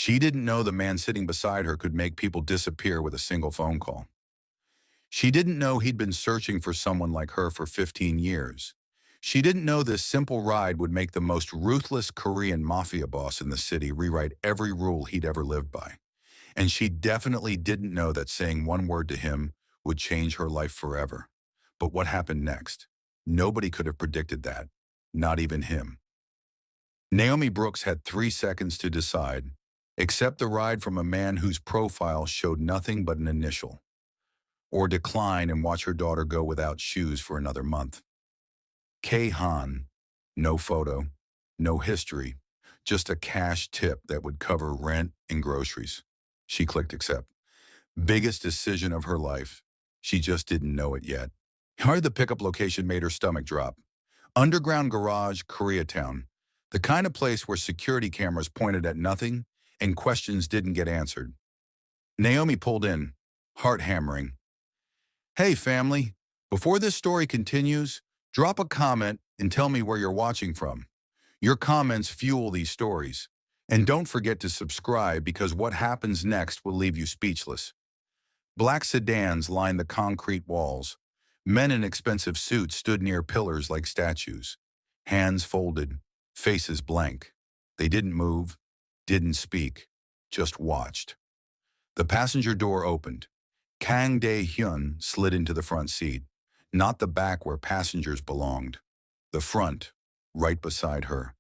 She didn't know the man sitting beside her could make people disappear with a single phone call. She didn't know he'd been searching for someone like her for 15 years. She didn't know this simple ride would make the most ruthless Korean mafia boss in the city rewrite every rule he'd ever lived by. And she definitely didn't know that saying one word to him would change her life forever. But what happened next? Nobody could have predicted that, not even him. Naomi Brooks had 3 seconds to decide: accept the ride from a man whose profile showed nothing but an initial, or decline and watch her daughter go without shoes for another month. K. Han, no photo, no history, just a cash tip that would cover rent and groceries. She clicked accept. Biggest decision of her life. She just didn't know it yet. Hard the pickup location made her stomach drop. Underground garage, Koreatown. The kind of place where security cameras pointed at nothing and questions didn't get answered. Naomi pulled in, heart hammering. Hey family, before this story continues, drop a comment and tell me where you're watching from. Your comments fuel these stories. And don't forget to subscribe, because what happens next will leave you speechless. Black sedans lined the concrete walls. Men in expensive suits stood near pillars like statues. Hands folded, faces blank. They didn't move, didn't speak, just watched. The passenger door opened. Kang Dae-hyun slid into the front seat, not the back where passengers belonged. The front, right beside her.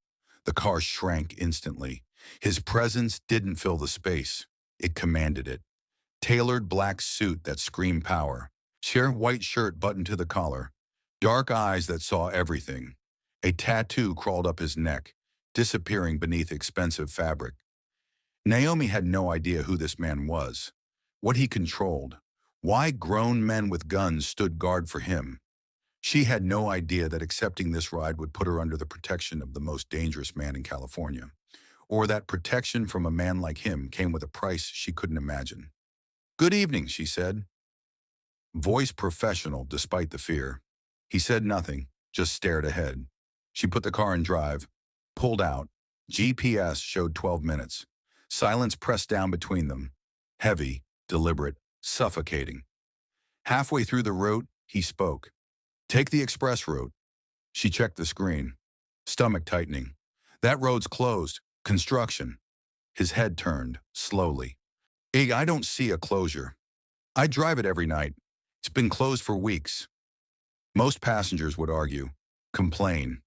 The car shrank instantly. His presence didn't fill the space. It commanded it. Tailored black suit that screamed power. Sheer white shirt buttoned to the collar. Dark eyes that saw everything. A tattoo crawled up his neck, disappearing beneath expensive fabric. Naomi had no idea who this man was, what he controlled, why grown men with guns stood guard for him. She had no idea that accepting this ride would put her under the protection of the most dangerous man in California, or that protection from a man like him came with a price she couldn't imagine. Good evening, she said. Voice professional despite the fear. He said nothing, just stared ahead. She put the car in drive, pulled out. GPS showed 12 minutes. Silence pressed down between them. Heavy, deliberate, suffocating. Halfway through the route, he spoke. Take the express route. She checked the screen. Stomach tightening. That road's closed. Construction. His head turned, slowly. I don't see a closure. I drive it every night. It's been closed for weeks. Most passengers would argue, complain,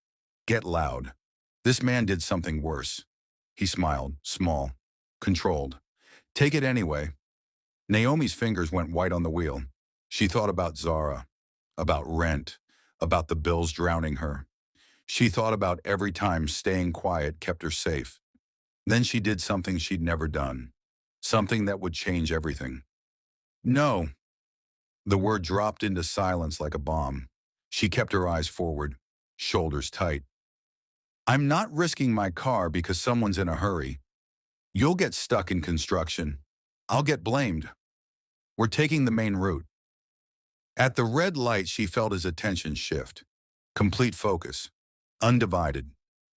get loud. This man did something worse. He smiled, small, controlled. Take it anyway. Naomi's fingers went white on the wheel. She thought about Zara, about rent, about the bills drowning her. She thought about every time staying quiet kept her safe. Then she did something she'd never done, something that would change everything. No. The word dropped into silence like a bomb. She kept her eyes forward, shoulders tight. I'm not risking my car because someone's in a hurry. You'll get stuck in construction. I'll get blamed. We're taking the main route. At the red light, she felt his attention shift. Complete focus. Undivided.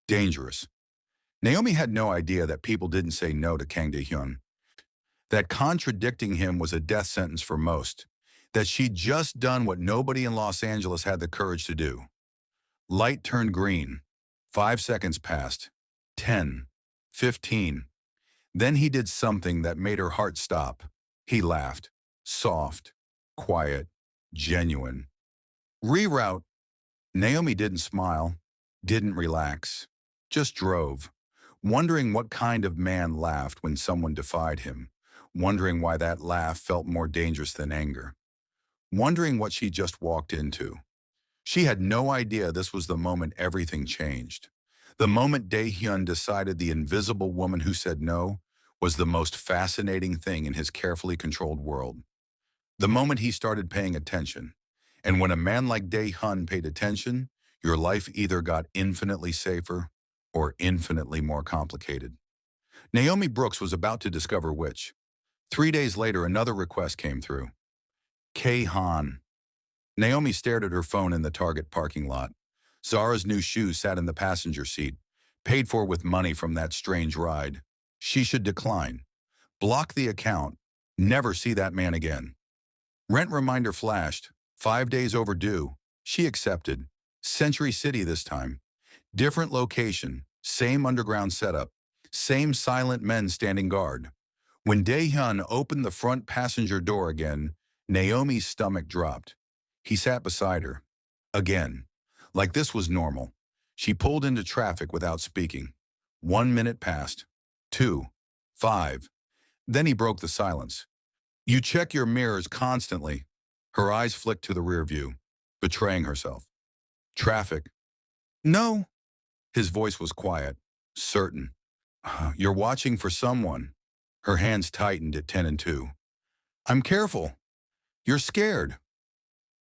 Dangerous. Naomi had no idea that people didn't say no to Kang Dae-hyun. That contradicting him was a death sentence for most. That she'd just done what nobody in Los Angeles had the courage to do. Light turned green. 5 seconds passed. 10. 15. Then he did something that made her heart stop. He laughed. Soft. Quiet. Genuine. Reroute. Naomi didn't smile. Didn't relax. Just drove. Wondering what kind of man laughed when someone defied him. Wondering why that laugh felt more dangerous than anger. Wondering what she just walked into. She had no idea this was the moment everything changed. The moment Dae-hyun decided the invisible woman who said no was the most fascinating thing in his carefully controlled world. The moment he started paying attention. And when a man like Dae-hyun paid attention, your life either got infinitely safer or infinitely more complicated. Naomi Brooks was about to discover which. 3 days later, another request came through. K. Han. Naomi stared at her phone in the Target parking lot. Zara's new shoes sat in the passenger seat, paid for with money from that strange ride. She should decline. Block the account. Never see that man again. Rent reminder flashed. 5 days overdue. She accepted. Century City this time. Different location. Same underground setup. Same silent men standing guard. When Dae-hyun opened the front passenger door again, Naomi's stomach dropped. He sat beside her. Again. Like this was normal. She pulled into traffic without speaking. 1 minute passed. 2. 5. Then he broke the silence. You check your mirrors constantly. Her eyes flicked to the rear view, betraying herself. Traffic. No. His voice was quiet, certain. You're watching for someone. Her hands tightened at 10 and 2. I'm careful. You're scared.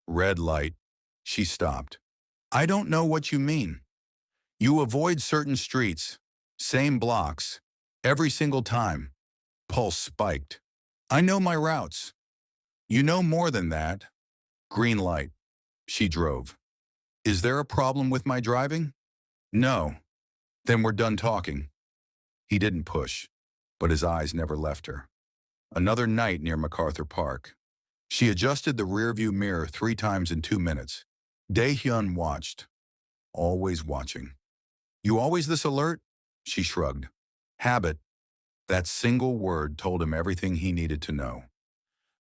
Red light. She stopped. I don't know what you mean. You avoid certain streets, same blocks, every single time. Pulse spiked. I know my routes. You know more than that. Green light. She drove. Is there a problem with my driving? No. Then we're done talking. He didn't push, but his eyes never left her. Another night near MacArthur Park. She adjusted the rearview mirror 3 times in 2 minutes. Dae-hyun watched. Always watching. You always this alert? She shrugged. Habit. That single word told him everything he needed to know.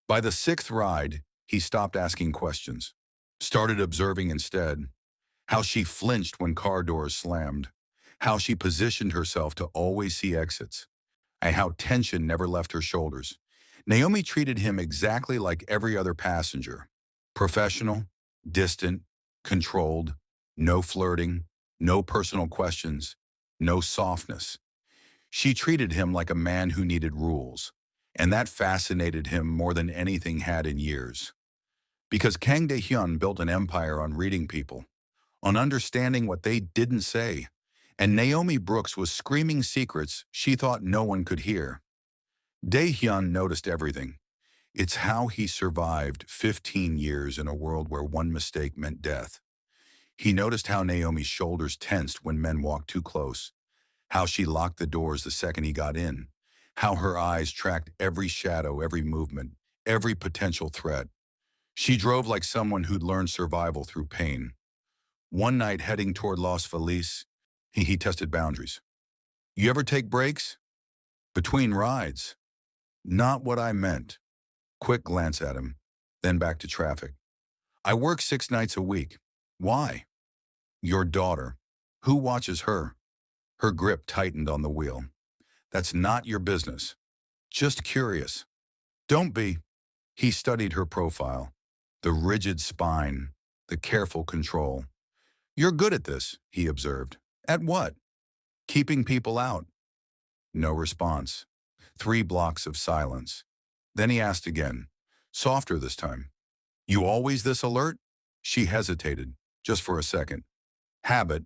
By the 6th ride, he stopped asking questions. Started observing instead. How she flinched when car doors slammed. How she positioned herself to always see exits. And how tension never left her shoulders. Naomi treated him exactly like every other passenger. Professional, distant, controlled, no flirting, no personal questions, no softness. She treated him like a man who needed rules, and that fascinated him more than anything had in years. Because Kang Dae-hyun built an empire on reading people, on understanding what they didn't say, and Naomi Brooks was screaming secrets she thought no one could hear. Dae-hyun noticed everything. It's how he survived 15 years in a world where one mistake meant death. He noticed how Naomi's shoulders tensed when men walked too close, how she locked the doors the second he got in, how her eyes tracked every shadow, every movement, every potential threat. She drove like someone who'd learned survival through pain. One night, heading toward Los Feliz, he tested boundaries. You ever take breaks? Between rides. Not what I meant. Quick glance at him, then back to traffic. I work 6 nights a week. Why? Your daughter. Who watches her? Her grip tightened on the wheel. That's not your business. Just curious. Don't be. He studied her profile. The rigid spine, the careful control. You're good at this, he observed. At what? Keeping people out. No response. 3 blocks of silence. Then he asked again, softer this time. You always this alert? She hesitated, just for a second. Habit.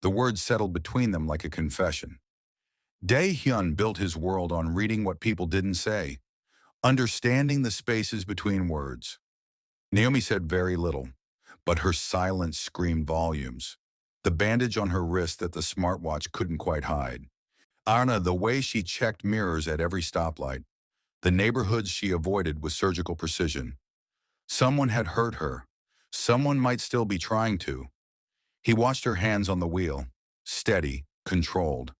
The words settled between them like a confession. Dae-hyun built his world on reading what people didn't say, understanding the spaces between words. Naomi said very little, but her silence screamed volumes. The bandage on her wrist that the smartwatch couldn't quite hide. Anna, the way she checked mirrors at every stoplight. The neighborhoods she avoided with surgical precision. Someone had hurt her. Someone might still be trying to. He watched her hands on the wheel, steady, controlled,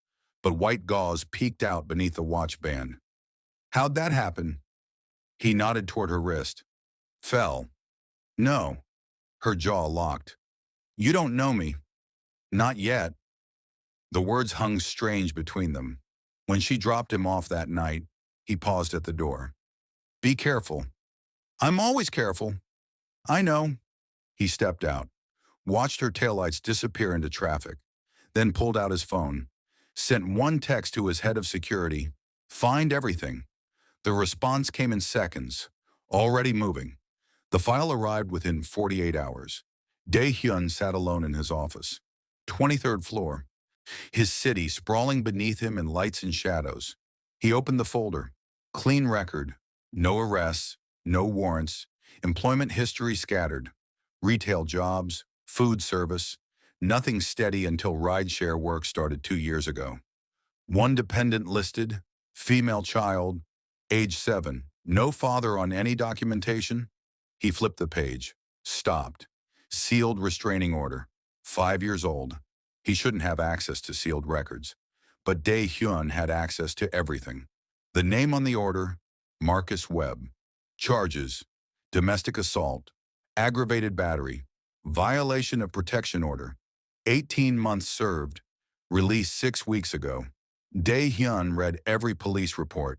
but white gauze peeked out beneath the watch band. How'd that happen? He nodded toward her wrist. Fell. No. Her jaw locked. You don't know me. Not yet. The words hung strange between them. When she dropped him off that night, he paused at the door. Be careful. I'm always careful. I know. He stepped out, watched her taillights disappear into traffic, then pulled out his phone, sent one text to his head of security, find everything. The response came in seconds, already moving. The file arrived within 48 hours. Dae-hyun sat alone in his office. 23rd floor. His city sprawling beneath him in lights and shadows. He opened the folder. Clean record. No arrests, no warrants, employment history scattered. Retail jobs, food service. Nothing steady until rideshare work started 2 years ago. One dependent listed, female child, age 7, no father on any documentation. He flipped the page, stopped. Sealed restraining order, 5 years old. He shouldn't have access to sealed records. But Dae-hyun had access to everything. The name on the order, Marcus Webb. Charges, domestic assault, aggravated battery, violation of protection order, 18 months served, released 6 weeks ago. Dae-hyun read every police report.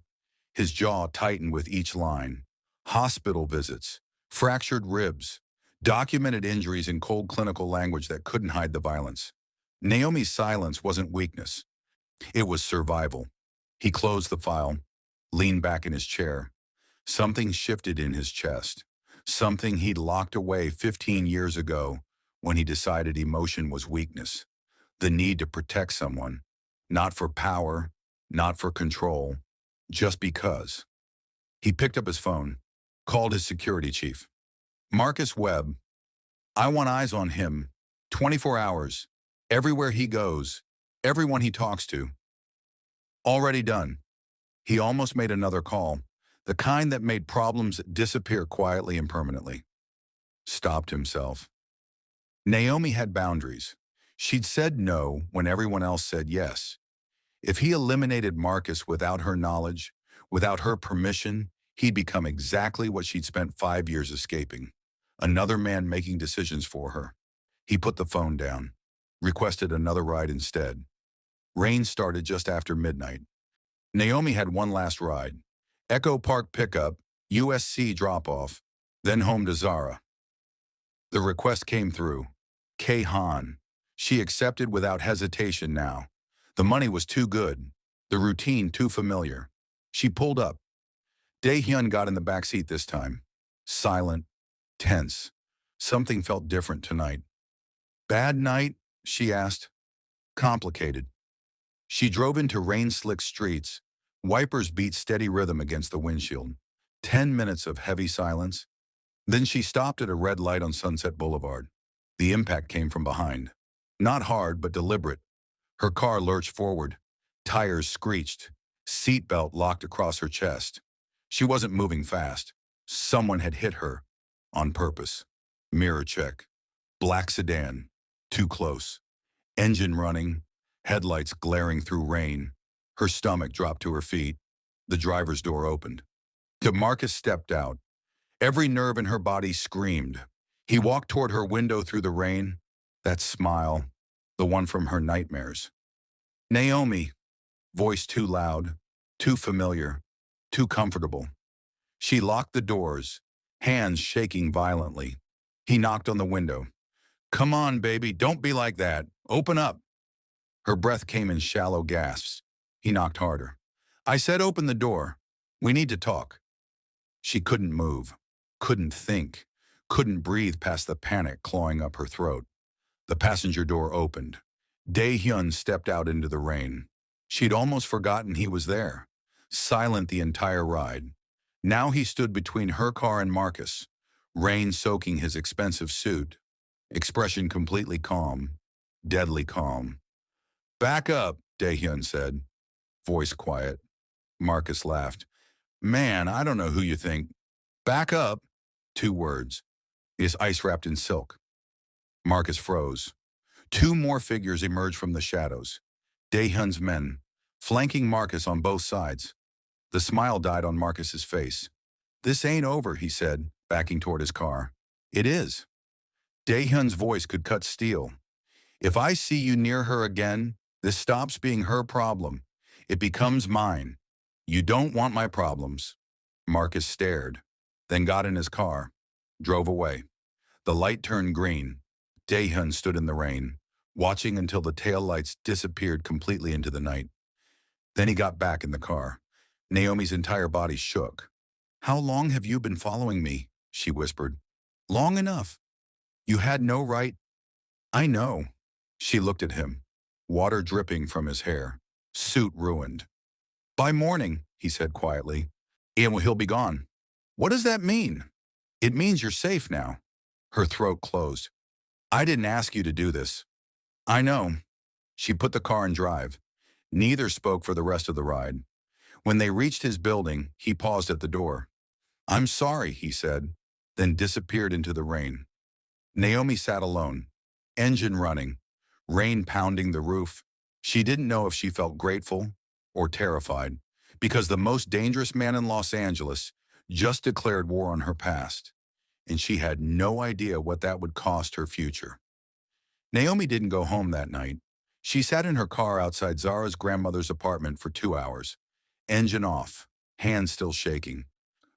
His jaw tightened with each line. Hospital visits, fractured ribs, documented injuries in cold clinical language that couldn't hide the violence. Naomi's silence wasn't weakness. It was survival. He closed the file, leaned back in his chair. Something shifted in his chest. Something he'd locked away 15 years ago when he decided emotion was weakness. The need to protect someone. Not for power, not for control, just because. He picked up his phone, called his security chief. Marcus Webb, I want eyes on him, 24 hours, everywhere he goes, everyone he talks to. Already done. He almost made another call, the kind that made problems disappear quietly and permanently. Stopped himself. Naomi had boundaries. She'd said no when everyone else said yes. If he eliminated Marcus without her knowledge, without her permission, he'd become exactly what she'd spent 5 years escaping. Another man making decisions for her. He put the phone down, requested another ride instead. Rain started just after midnight. Naomi had one last ride. Echo Park pickup, USC drop-off, then home to Zara. The request came through. K-Han. She accepted without hesitation now. The money was too good, the routine too familiar. She pulled up. Dae-hyun got in the back seat this time. Silent, tense. Something felt different tonight. Bad night? She asked. Complicated. She drove into rain-slicked streets. Wipers beat steady rhythm against the windshield. 10 minutes of heavy silence. Then she stopped at a red light on Sunset Boulevard. The impact came from behind. Not hard, but deliberate. Her car lurched forward. Tires screeched. Seatbelt locked across her chest. She wasn't moving fast. Someone had hit her. On purpose. Mirror check. Black sedan. Too close. Engine running. Headlights glaring through rain. Her stomach dropped to her feet. The driver's door opened. DeMarcus stepped out. Every nerve in her body screamed. He walked toward her window through the rain. That smile. The one from her nightmares. Naomi. Voice too loud. Too familiar. Too comfortable. She locked the doors, hands shaking violently. He knocked on the window. Come on, baby, don't be like that. Open up. Her breath came in shallow gasps. He knocked harder. I said open the door. We need to talk. She couldn't move, couldn't think, couldn't breathe past the panic clawing up her throat. The passenger door opened. Dae-hyun stepped out into the rain. She'd almost forgotten he was there. Silent the entire ride. Now he stood between her car and Marcus, rain soaking his expensive suit. Expression completely calm, deadly calm. Back up, Dae-hyun said. Voice quiet. Marcus laughed. Man, I don't know who you think. Back up. 2 words. His ice wrapped in silk. Marcus froze. 2 more figures emerged from the shadows. Dae-hyun's men, flanking Marcus on both sides. The smile died on Marcus's face. This ain't over, he said, backing toward his car. It is. Dae-hyun's voice could cut steel. If I see you near her again, this stops being her problem. It becomes mine. You don't want my problems. Marcus stared, then got in his car, drove away. The light turned green. Dae-hyun stood in the rain, watching until the taillights disappeared completely into the night. Then he got back in the car. Naomi's entire body shook. How long have you been following me? She whispered. Long enough. You had no right. I know. She looked at him, water dripping from his hair, suit ruined. By morning, he said quietly, he'll be gone. What does that mean? It means you're safe now. Her throat closed. I didn't ask you to do this. I know. She put the car in drive. Neither spoke for the rest of the ride. When they reached his building, he paused at the door. "I'm sorry," he said, then disappeared into the rain. Naomi sat alone, engine running, rain pounding the roof. She didn't know if she felt grateful or terrified, because the most dangerous man in Los Angeles just declared war on her past, and she had no idea what that would cost her future. Naomi didn't go home that night. She sat in her car outside Zara's grandmother's apartment for 2 hours, engine off, hands still shaking.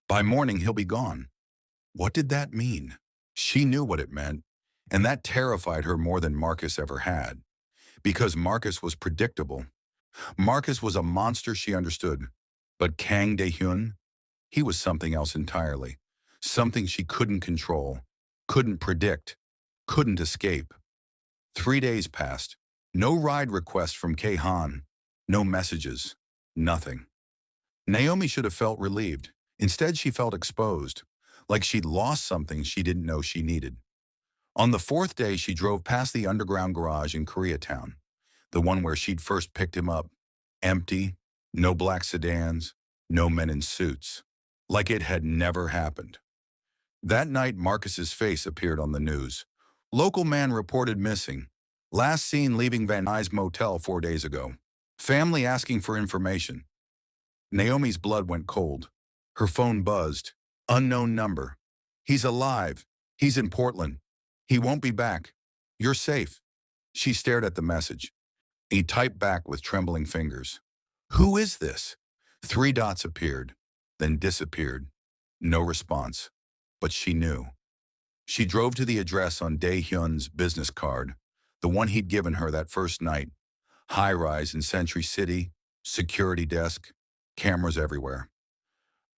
By morning, he'll be gone. What did that mean? She knew what it meant, and that terrified her more than Marcus ever had. Because Marcus was predictable. Marcus was a monster she understood. But Kang Dae-hyun, he was something else entirely. Something she couldn't control, couldn't predict, couldn't escape. 3 days passed. No ride request from Kei-han. No messages. Nothing. Naomi should have felt relieved. Instead, she felt exposed, like she'd lost something she didn't know she needed. On the fourth day, she drove past the underground garage in Koreatown, the one where she'd first picked him up. Empty, no black sedans, no men in suits. Like it had never happened. That night, Marcus's face appeared on the news. Local man reported missing. Last seen leaving Van Nuys motel 4 days ago. Family asking for information. Naomi's blood went cold. Her phone buzzed. Unknown number. He's alive. He's in Portland. He won't be back. You're safe. She stared at the message. He typed back with trembling fingers. Who is this? 3 dots appeared, then disappeared. No response. But she knew. She drove to the address on Dae-hyun's business card, the one he'd given her that first night. High-rise in Century City, security desk, cameras everywhere.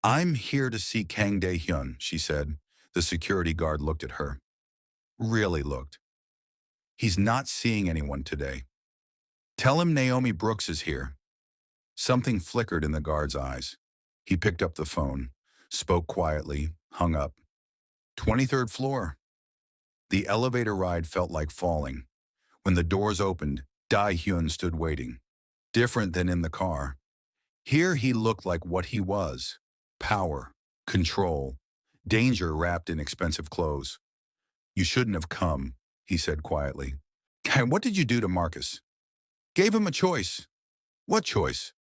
I'm here to see Kang Dae-hyun, she said. The security guard looked at her. Really looked. He's not seeing anyone today. Tell him Naomi Brooks is here. Something flickered in the guard's eyes. He picked up the phone, spoke quietly, hung up. 23rd floor. The elevator ride felt like falling. When the doors opened, Dae-hyun stood waiting. Different than in the car. Here he looked like what he was. Power, control, danger wrapped in expensive clothes. You shouldn't have come, he said quietly. And what did you do to Marcus? Gave him a choice. What choice?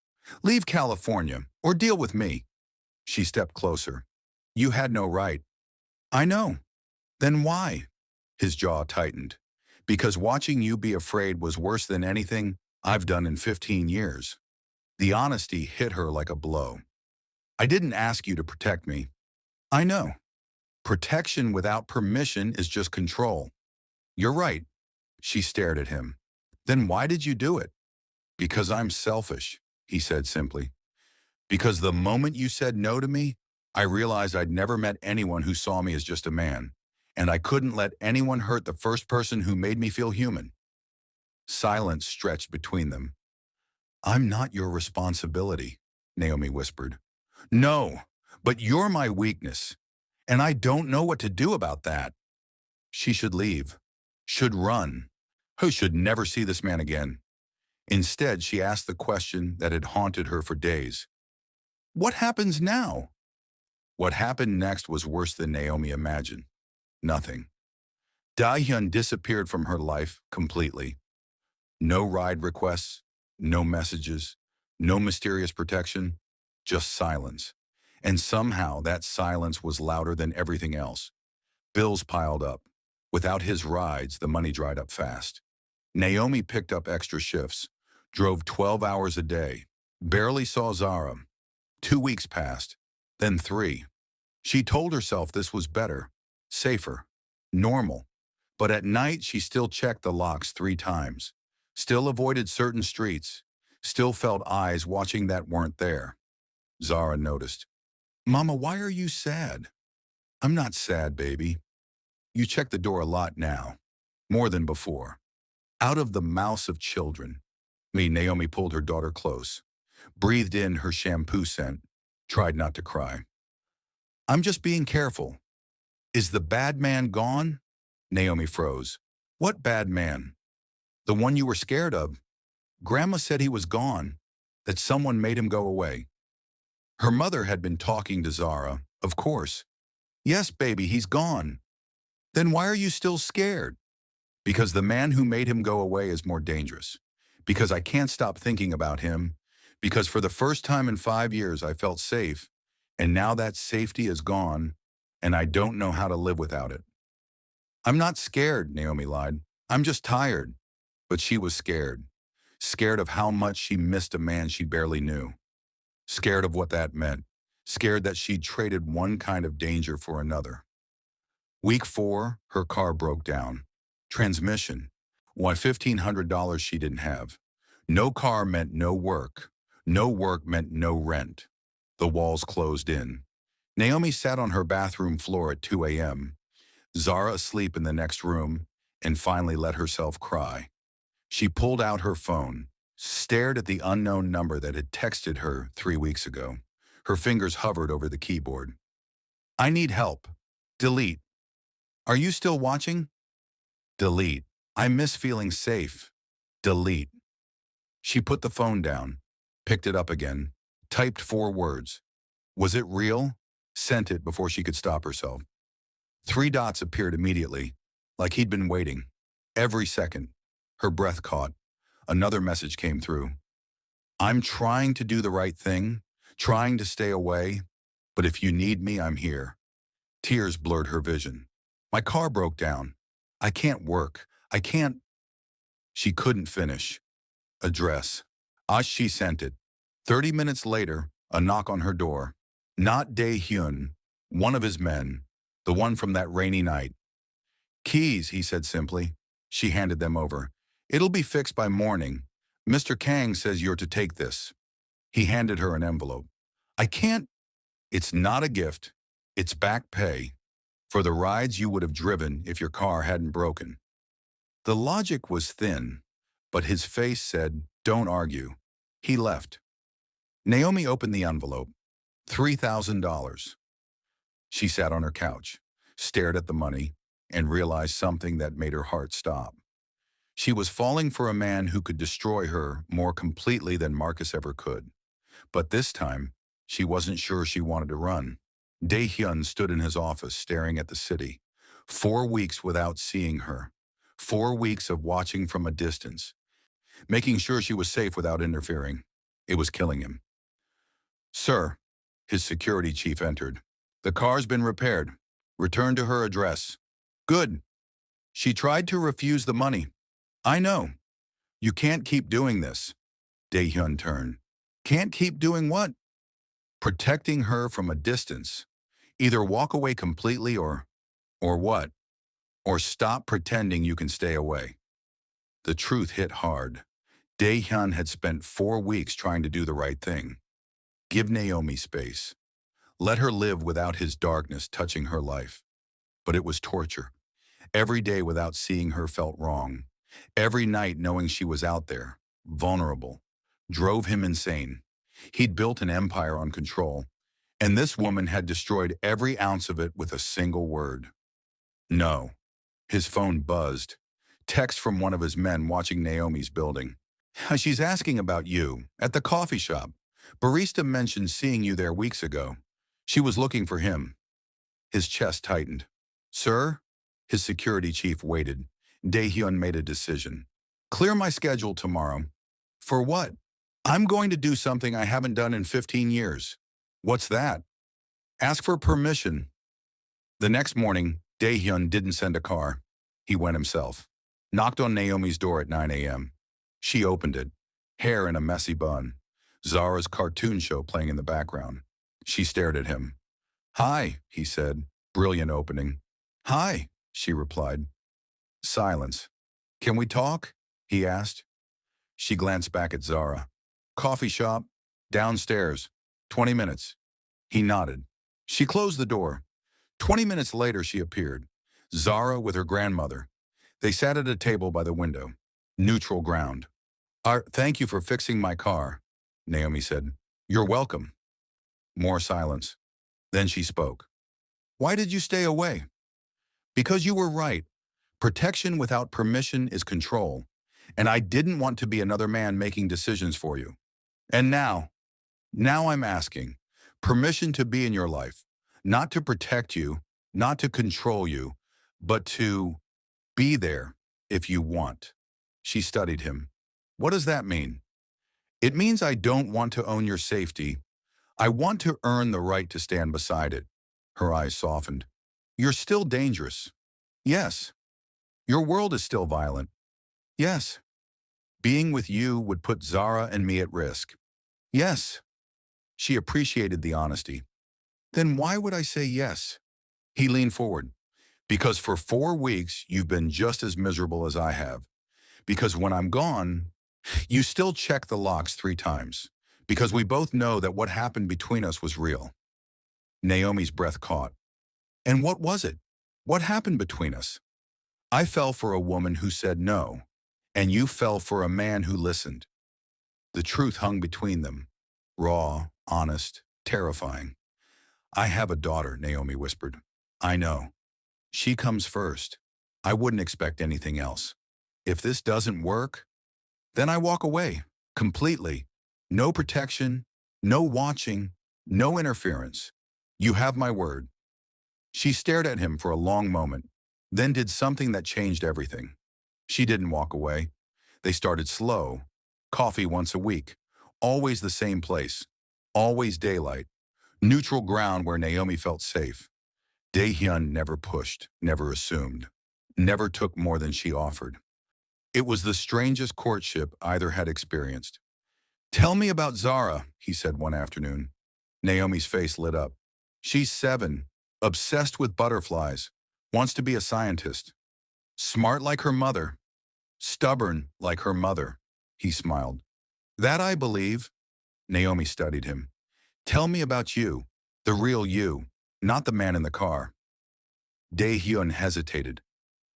Leave California or deal with me. She stepped closer. You had no right. I know. Then why? His jaw tightened. Because watching you be afraid was worse than anything I've done in 15 years. The honesty hit her like a blow. I didn't ask you to protect me. I know. Protection without permission is just control. You're right. She stared at him. Then why did you do it? Because I'm selfish, he said simply. Because the moment you said no to me, I realized I'd never met anyone who saw me as just a man, and I couldn't let anyone hurt the first person who made me feel human. Silence stretched between them. I'm not your responsibility, Naomi whispered. No, but you're my weakness, and I don't know what to do about that. She should leave, should run, who should never see this man again. Instead, she asked the question that had haunted her for days. What happens now? What happened next was worse than Naomi imagined. Nothing. Dae-hyun disappeared from her life completely. No ride requests, no messages, no mysterious protection, just silence. And somehow that silence was louder than everything else. Bills piled up. Without his rides, the money dried up fast. Naomi picked up extra shifts, drove 12 hours a day, barely saw Zara. 2 weeks passed, then 3. She told herself this was better, safer, normal. But at night, she still checked the locks 3 times, still avoided certain streets, still felt eyes watching that weren't there. Zara noticed. Mama, why are you sad? I'm not sad, baby. You check the door a lot now, more than before. Out of the mouths of children. Naomi pulled her daughter close, breathed in her shampoo scent, tried not to cry. I'm just being careful. Is the bad man gone? Naomi froze. What bad man? The one you were scared of. Grandma said he was gone, that someone made him go away. Her mother had been talking to Zara, of course. Yes, baby, he's gone. Then why are you still scared? Because the man who made him go away is more dangerous. Because I can't stop thinking about him. Because for the first time in 5 years I felt safe, and now that safety is gone, and I don't know how to live without it. I'm not scared, Naomi lied. I'm just tired. But she was scared. Scared of how much she missed a man she barely knew. Scared of what that meant. Scared that she'd traded one kind of danger for another. Week 4, her car broke down. Transmission. Why $1,500 she didn't have. No car meant no work. No work meant no rent. The walls closed in. Naomi sat on her bathroom floor at 2 a.m., Zara asleep in the next room, and finally let herself cry. She pulled out her phone, stared at the unknown number that had texted her 3 weeks ago. Her fingers hovered over the keyboard. I need help. Delete. Are you still watching? Delete. I miss feeling safe. Delete. She put the phone down, picked it up again, typed 4 words. Was it real? Sent it before she could stop herself. 3 dots appeared immediately, like he'd been waiting. Every second. Her breath caught. Another message came through. I'm trying to do the right thing, trying to stay away, but if you need me, I'm here. Tears blurred her vision. My car broke down. I can't work. I can't. She couldn't finish. Address. She sent it. 30 minutes later, a knock on her door. Not Dae-hyun, one of his men, the one from that rainy night. Keys, he said simply. She handed them over. It'll be fixed by morning. Mr. Kang says you're to take this. He handed her an envelope. I can't. It's not a gift. It's back pay for the rides you would have driven if your car hadn't broken. The logic was thin, but his face said, don't argue. He left. Naomi opened the envelope. $3,000. She sat on her couch, stared at the money, and realized something that made her heart stop. She was falling for a man who could destroy her more completely than Marcus ever could. But this time, she wasn't sure she wanted to run. Dae-hyun stood in his office staring at the city. 4 weeks without seeing her. 4 weeks of watching from a distance, making sure she was safe without interfering. It was killing him. Sir, his security chief entered. The car's been repaired. Return to her address. Good. She tried to refuse the money. I know. You can't keep doing this. Dae-hyun turned. Can't keep doing what? Protecting her from a distance. Either walk away completely or what? Or stop pretending you can stay away. The truth hit hard. Dae-hyun had spent 4 weeks trying to do the right thing. Give Naomi space. Let her live without his darkness touching her life. But it was torture. Every day without seeing her felt wrong. Every night knowing she was out there, vulnerable, drove him insane. He'd built an empire on control, and this woman had destroyed every ounce of it with a single word. No. His phone buzzed. Text from one of his men watching Naomi's building. She's asking about you, at the coffee shop. Barista mentioned seeing you there weeks ago. She was looking for him. His chest tightened. Sir? His security chief waited. Dae-hyun made a decision. Clear my schedule tomorrow. For what? I'm going to do something I haven't done in 15 years. What's that? Ask for permission. The next morning, Dae-hyun didn't send a car. He went himself. Knocked on Naomi's door at 9 a.m. She opened it. Hair in a messy bun. Zara's cartoon show playing in the background. She stared at him. Hi, he said. Brilliant opening. Hi, she replied. Silence. Can we talk? He asked. She glanced back at Zara. Coffee shop. Downstairs. 20 minutes. He nodded. She closed the door. 20 minutes later, she appeared. Zara with her grandmother. They sat at a table by the window. Neutral ground. Thank you for fixing my car, Naomi said. You're welcome. More silence. Then she spoke. Why did you stay away? Because you were right. Protection without permission is control. And I didn't want to be another man making decisions for you. And now I'm asking permission to be in your life, not to protect you, not to control you, but to be there if you want. She studied him. What does that mean? It means I don't want to own your safety. I want to earn the right to stand beside it. Her eyes softened. You're still dangerous. Yes. Your world is still violent. Yes. Being with you would put Zara and me at risk. Yes. She appreciated the honesty. Then why would I say yes? He leaned forward. Because for 4 weeks, you've been just as miserable as I have. Because when I'm gone, you still check the locks 3 times. Because we both know that what happened between us was real. Naomi's breath caught. And what was it? What happened between us? I fell for a woman who said no, and you fell for a man who listened. The truth hung between them. Raw, honest, terrifying. I have a daughter, Naomi whispered. I know. She comes first. I wouldn't expect anything else. If this doesn't work, then I walk away, completely. No protection, no watching, no interference. You have my word. She stared at him for a long moment, then did something that changed everything. She didn't walk away. They started slow. Coffee once a week. Always the same place. Always daylight. Neutral ground where Naomi felt safe. Dae-hyun never pushed, never assumed, never took more than she offered. It was the strangest courtship either had experienced. Tell me about Zara, he said one afternoon. Naomi's face lit up. She's 7, obsessed with butterflies, wants to be a scientist. Smart like her mother, stubborn like her mother, he smiled. That I believe. Naomi studied him. Tell me about you, the real you, not the man in the car. Dae-hyun hesitated.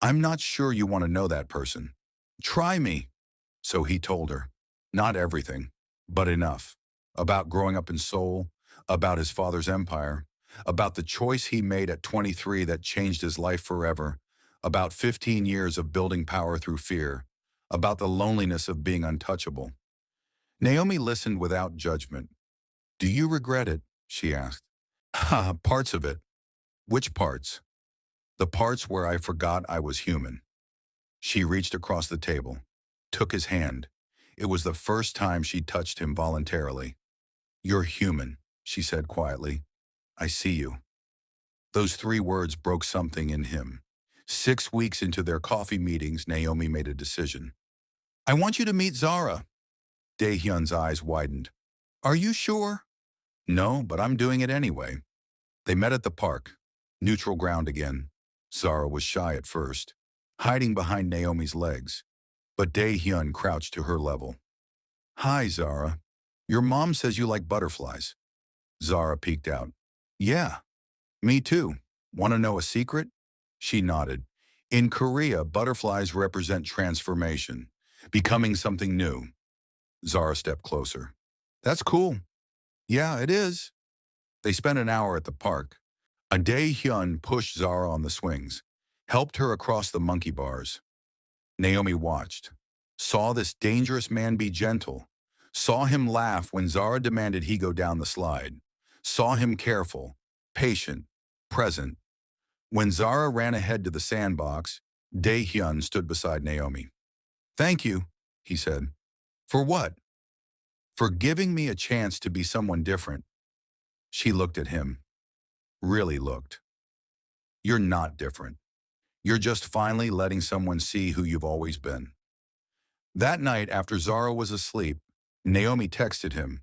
I'm not sure you want to know that person. Try me. So he told her. Not everything, but enough. About growing up in Seoul, about his father's empire, about the choice he made at 23 that changed his life forever, about 15 years of building power through fear, about the loneliness of being untouchable. Naomi listened without judgment. Do you regret it? She asked. Ha, parts of it. Which parts? The parts where I forgot I was human. She reached across the table, took his hand. It was the first time she touched him voluntarily. You're human, she said quietly. I see you. Those 3 words broke something in him. 6 weeks into their coffee meetings, Naomi made a decision. I want you to meet Zara. Dae-hyun's eyes widened. Are you sure? No, but I'm doing it anyway. They met at the park. Neutral ground again. Zara was shy at first, hiding behind Naomi's legs. But Dae-hyun crouched to her level. Hi, Zara. Your mom says you like butterflies. Zara peeked out. Yeah, me too. Want to know a secret? She nodded. In Korea, butterflies represent transformation, becoming something new. Zara stepped closer. That's cool. Yeah, it is. They spent an hour at the park. Dae-hyun pushed Zara on the swings, helped her across the monkey bars. Naomi watched, saw this dangerous man be gentle, saw him laugh when Zara demanded he go down the slide, saw him careful, patient, present. When Zara ran ahead to the sandbox, Dae-hyun stood beside Naomi. Thank you, he said. For what? For giving me a chance to be someone different. She looked at him. Really looked. You're not different. You're just finally letting someone see who you've always been. That night, after Zara was asleep, Naomi texted him.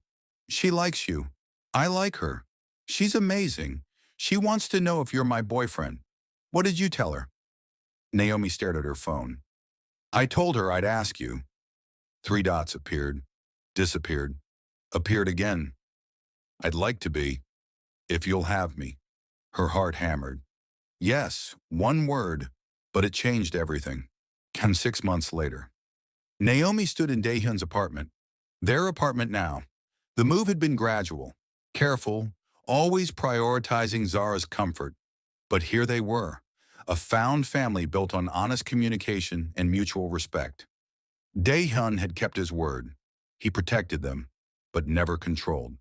She likes you. I like her. She's amazing. She wants to know if you're my boyfriend. What did you tell her? Naomi stared at her phone. I told her I'd ask you. 3 dots appeared, disappeared, appeared again. I'd like to be, if you'll have me. Her heart hammered. Yes, 1 word, but it changed everything. And 6 months later. Naomi stood in Dae-hyun's apartment. Their apartment now. The move had been gradual, careful, always prioritizing Zara's comfort. But here they were, a found family built on honest communication and mutual respect. Dae-hyun had kept his word. He protected them, but never controlled.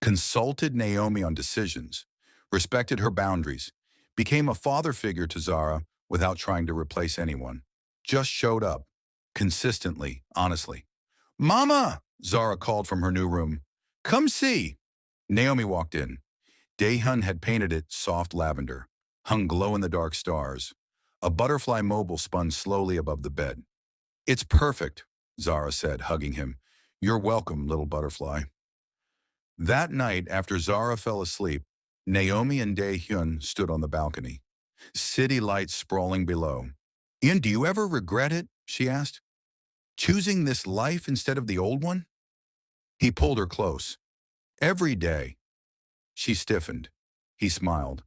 Consulted Naomi on decisions, respected her boundaries, became a father figure to Zara without trying to replace anyone. Just showed up, consistently, honestly. "Mama!" Zara called from her new room. "Come see." Naomi walked in. Dae-hyun had painted it soft lavender, hung glow-in-the-dark stars. A butterfly mobile spun slowly above the bed. "It's perfect," Zara said, hugging him. "You're welcome, little butterfly." That night, after Zara fell asleep, Naomi and Dae-hyun stood on the balcony. City lights sprawling below. "Ian, do you ever regret it?" she asked. "Choosing this life instead of the old one?" He pulled her close. "Every day." She stiffened. He smiled.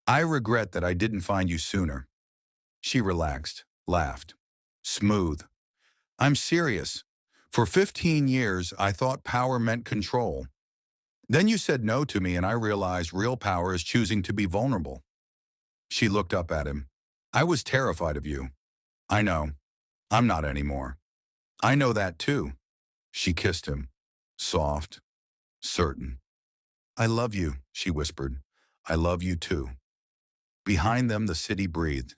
"I regret that I didn't find you sooner." She relaxed, laughed. Smooth. "I'm serious. For 15 years, I thought power meant control. Then you said no to me and I realized real power is choosing to be vulnerable." She looked up at him. "I was terrified of you." "I know. I'm not anymore." "I know that too." She kissed him. Soft, certain. "I love you," she whispered. "I love you too." Behind them, the city breathed.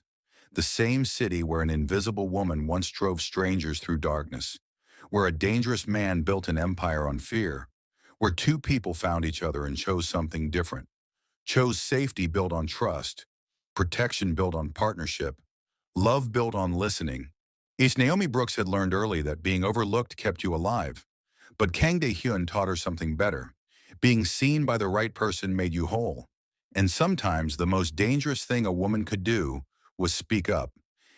The same city where an invisible woman once drove strangers through darkness, where a dangerous man built an empire on fear, where two people found each other and chose something different, chose safety built on trust, protection built on partnership, love built on listening. Naomi Brooks had learned early that being overlooked kept you alive, but Kang Dae-hyun taught her something better. Being seen by the right person made you whole. And sometimes the most dangerous thing a woman could do was speak up.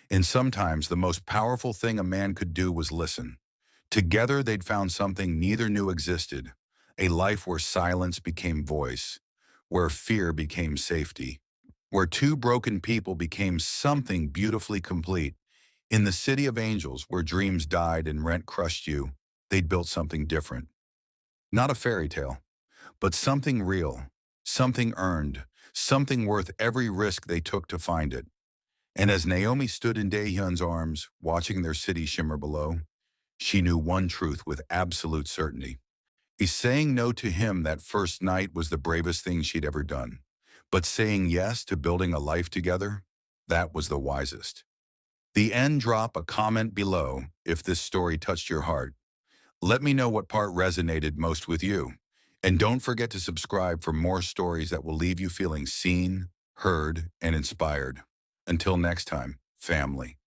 And sometimes the most powerful thing a man could do was listen. Together they'd found something neither knew existed, a life where silence became voice, where fear became safety, where two broken people became something beautifully complete. In the city of angels, where dreams died and rent crushed you, they'd built something different. Not a fairy tale, but something real, something earned, something worth every risk they took to find it. And as Naomi stood in Dae-hyun's arms, watching their city shimmer below, she knew one truth with absolute certainty. Saying no to him that first night was the bravest thing she'd ever done. But saying yes to building a life together, that was the wisest. The end. Drop a comment below if this story touched your heart. Let me know what part resonated most with you. And don't forget to subscribe for more stories that will leave you feeling seen, heard, and inspired. Until next time, family.